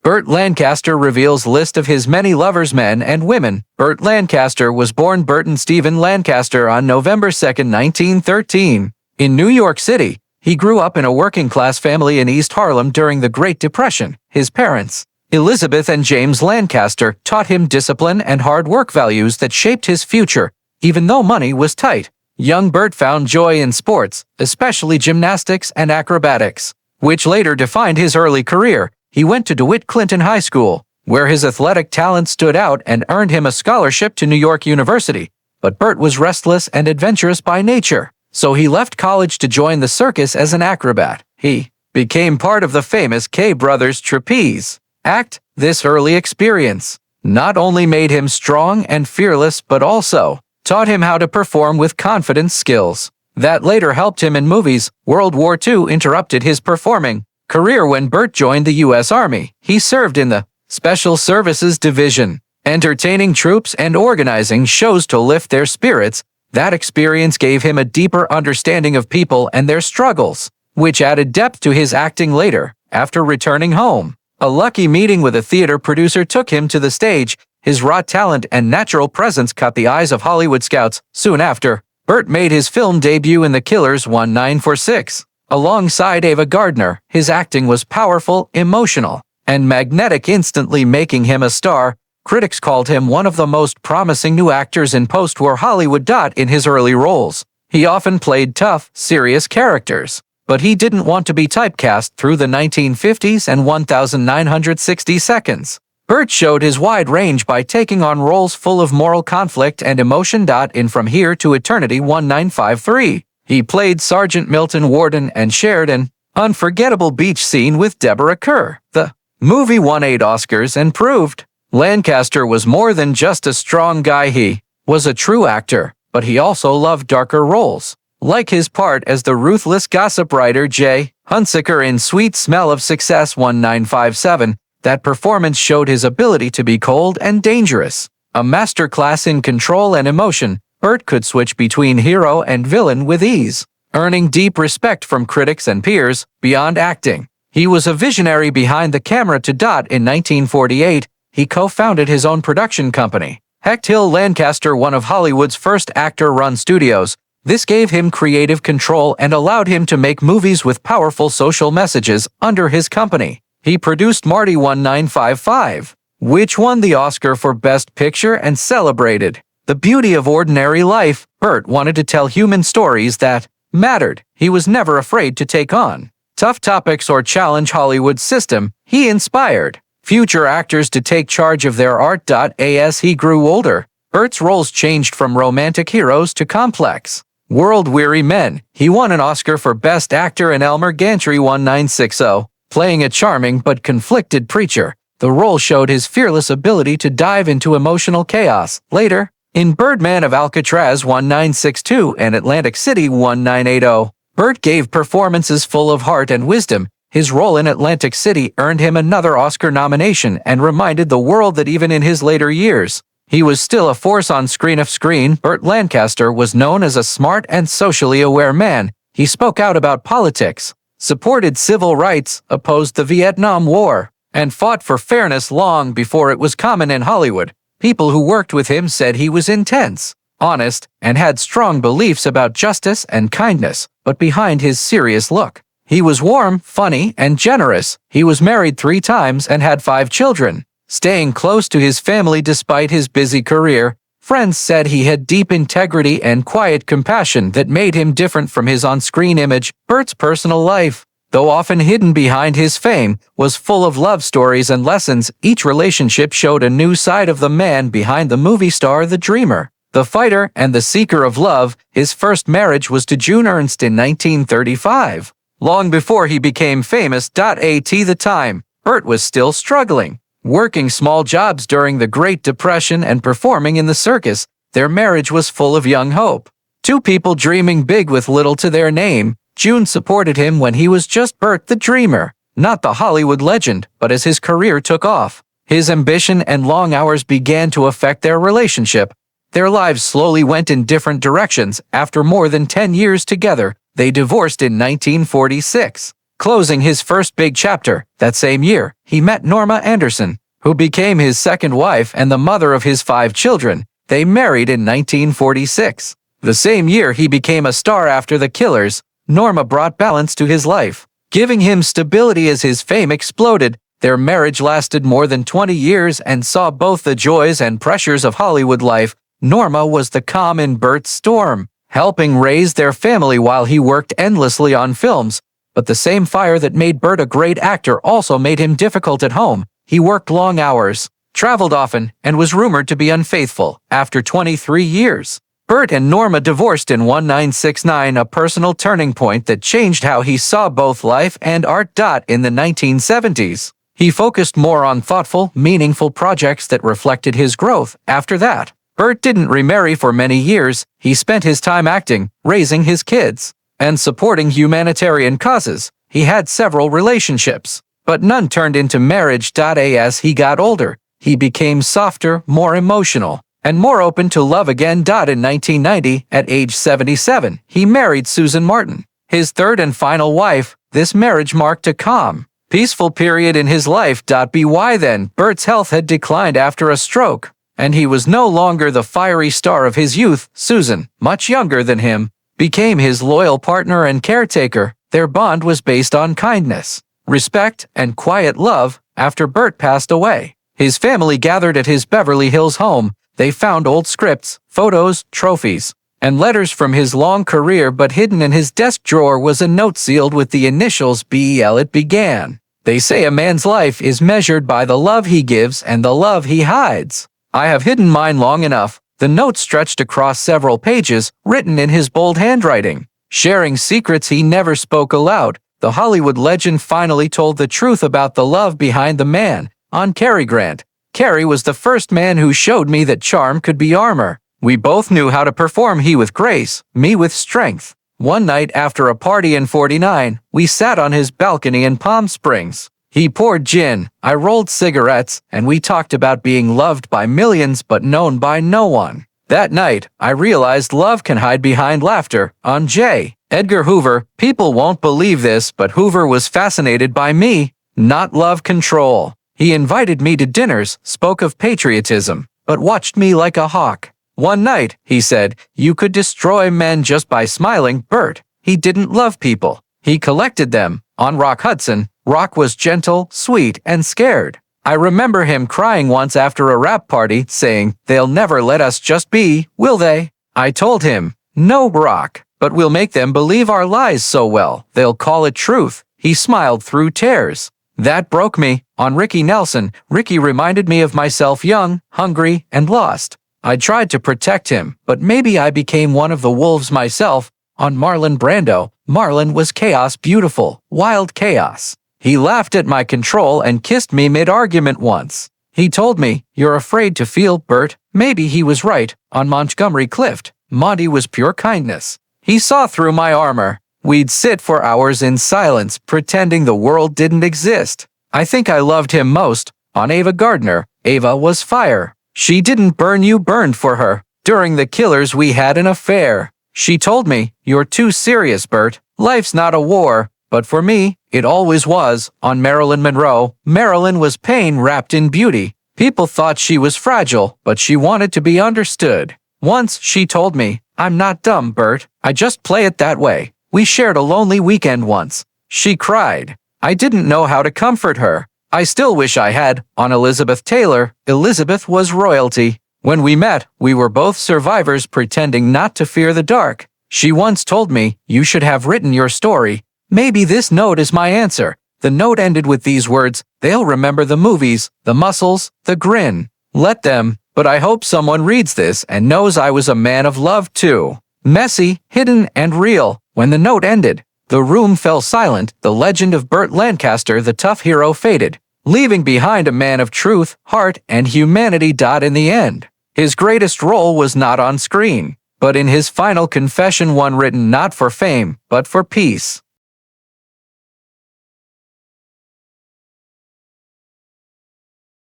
Burt Lancaster reveals list of his many lovers, men and women. Burt Lancaster was born Burton Stephen Lancaster on November 2, 1913. In New York City, he grew up in a working-class family in East Harlem during the Great Depression. His parents, Elizabeth and James Lancaster, taught him discipline and hard work values that shaped his future, even though money was tight. Young Burt found joy in sports, especially gymnastics and acrobatics, which later defined his early career. He went to DeWitt Clinton High School, where his athletic talent stood out and earned him a scholarship to New York University. But Burt was restless and adventurous by nature, so he left college to join the circus as an acrobat. He became part of the famous K Brothers trapeze act. This early experience not only made him strong and fearless, but also taught him how to perform with confidence, skills that later helped him in movies. World War II interrupted his performing career when Burt joined the U.S. Army. He served in the Special Services Division, entertaining troops and organizing shows to lift their spirits. That experience gave him a deeper understanding of people and their struggles, which added depth to his acting later. After returning home, a lucky meeting with a theater producer took him to the stage. His raw talent and natural presence caught the eyes of Hollywood scouts. Soon after, Burt made his film debut in The Killers 1946. Alongside Ava Gardner, his acting was powerful, emotional, and magnetic, instantly making him a star. Critics called him one of the most promising new actors in post-war Hollywood. In his early roles, he often played tough, serious characters, but he didn't want to be typecast. Through the 1950s and 1960 seconds, Burt showed his wide range by taking on roles full of moral conflict and emotion. In From Here to Eternity 1953, he played Sergeant Milton Warden and shared an unforgettable beach scene with Deborah Kerr. The movie won 8 Oscars and proved Lancaster was more than just a strong guy. He was a true actor, but he also loved darker roles, like his part as the ruthless gossip writer Jay Hunsaker in Sweet Smell of Success 1957. That performance showed his ability to be cold and dangerous, a masterclass in control and emotion. Burt could switch between hero and villain with ease, earning deep respect from critics and peers. Beyond acting, he was a visionary behind the camera. In 1948, he co-founded his own production company, Hecht Hill Lancaster, one of Hollywood's first actor-run studios. This gave him creative control and allowed him to make movies with powerful social messages. Under his company, he produced Marty 1955, which won the Oscar for Best Picture and celebrated the beauty of ordinary life. Burt wanted to tell human stories that mattered. He was never afraid to take on tough topics or challenge Hollywood's system. He inspired future actors to take charge of their art. As he grew older, Burt's roles changed from romantic heroes to complex, world-weary men. He won an Oscar for Best Actor in Elmer Gantry 1960, playing a charming but conflicted preacher. The role showed his fearless ability to dive into emotional chaos. Later, in Birdman of Alcatraz 1962 and Atlantic City 1980, Burt gave performances full of heart and wisdom. His role in Atlantic City earned him another Oscar nomination and reminded the world that even in his later years, he was still a force on screen. Burt Lancaster was known as a smart and socially aware man. He spoke out about politics, supported civil rights, opposed the Vietnam War, and fought for fairness long before it was common in Hollywood. People who worked with him said he was intense, honest, and had strong beliefs about justice and kindness. But behind his serious look, he was warm, funny, and generous. He was married 3 times and had 5 children, staying close to his family despite his busy career. Friends said he had deep integrity and quiet compassion that made him different from his on-screen image. Burt's personal life, though often hidden behind his fame, was full of love stories and lessons. Each relationship showed a new side of the man behind the movie star, the dreamer, the fighter, and the seeker of love. His first marriage was to June Ernst in 1935. Long before he became famous. At the time, Burt was still struggling, working small jobs during the Great Depression and performing in the circus. Their marriage was full of young hope. 2 people dreaming big with little to their name. June supported him when he was just Burt the Dreamer, not the Hollywood legend. But as his career took off, his ambition and long hours began to affect their relationship. Their lives slowly went in different directions. After more than 10 years together, they divorced in 1946. Closing his first big chapter, that same year, he met Norma Anderson, who became his second wife and the mother of his 5 children. They married in 1946. The same year he became a star after The Killers. Norma brought balance to his life, giving him stability as his fame exploded. Their marriage lasted more than 20 years and saw both the joys and pressures of Hollywood life. Norma was the calm in Burt's storm, helping raise their family while he worked endlessly on films. But the same fire that made Burt a great actor also made him difficult at home. He worked long hours, traveled often, and was rumored to be unfaithful. After 23 years, Burt and Norma divorced in 1969, a personal turning point that changed how he saw both life and art. In the 1970s, he focused more on thoughtful, meaningful projects that reflected his growth. After that, Burt didn't remarry for many years. He spent his time acting, raising his kids, and supporting humanitarian causes. He had several relationships, but none turned into marriage. As he got older, he became softer, more emotional, and more open to love again. In 1990, at age 77, he married Susan Martin, his third and final wife. This marriage marked a calm, peaceful period in his life. By then, Burt's health had declined after a stroke, and he was no longer the fiery star of his youth. Susan, much younger than him, became his loyal partner and caretaker. Their bond was based on kindness, respect, and quiet love. After Burt passed away, his family gathered at his Beverly Hills home. They found old scripts, photos, trophies, and letters from his long career, but hidden in his desk drawer was a note sealed with the initials BL. It began, "They say a man's life is measured by the love he gives and the love he hides. I have hidden mine long enough." The note stretched across several pages, written in his bold handwriting, sharing secrets he never spoke aloud. The Hollywood legend finally told the truth about the love behind the man. On Cary Grant. Cary was the first man who showed me that charm could be armor. We both knew how to perform, he with grace, me with strength. One night after a party in 49, we sat on his balcony in Palm Springs. He poured gin, I rolled cigarettes, and we talked about being loved by millions but known by no one. That night, I realized love can hide behind laughter. On J. Edgar Hoover, people won't believe this, but Hoover was fascinated by me, not love control. He invited me to dinners, spoke of patriotism, but watched me like a hawk. One night, he said, "You could destroy men just by smiling." Burt, he didn't love people. He collected them. On Rock Hudson, Rock was gentle, sweet, and scared. I remember him crying once after a rap party, saying, "They'll never let us just be, will they?" I told him, "No, Rock, but we'll make them believe our lies so well, they'll call it truth." He smiled through tears. That broke me. On Ricky Nelson, Ricky reminded me of myself, young, hungry, and lost. I tried to protect him, but maybe I became one of the wolves myself. On Marlon Brando, Marlon was chaos, beautiful, wild chaos. He laughed at my control and kissed me mid-argument once. He told me, "You're afraid to feel, Burt." Maybe he was right. On Montgomery Clift, Monty was pure kindness. He saw through my armor. We'd sit for hours in silence, pretending the world didn't exist. I think I loved him most. On Ava Gardner, Ava was fire. She didn't burn, you burned for her. During The Killers we had an affair. She told me, "You're too serious, Burt. Life's not a war." But for me, it always was. On Marilyn Monroe, Marilyn was pain wrapped in beauty. People thought she was fragile, but she wanted to be understood. Once she told me, "I'm not dumb, Burt. I just play it that way." We shared a lonely weekend once. She cried. I didn't know how to comfort her. I still wish I had. On Elizabeth Taylor, Elizabeth was royalty. When we met, we were both survivors pretending not to fear the dark. She once told me, "You should have written your story." Maybe this note is my answer. The note ended with these words, "They'll remember the movies, the muscles, the grin. Let them." But I hope someone reads this and knows I was a man of love too. Messy, hidden, and real. When the note ended, the room fell silent. The legend of Burt Lancaster, the tough hero, faded, leaving behind a man of truth, heart, and humanity. In the end, his greatest role was not on screen, but in his final confession, one written not for fame, but for peace.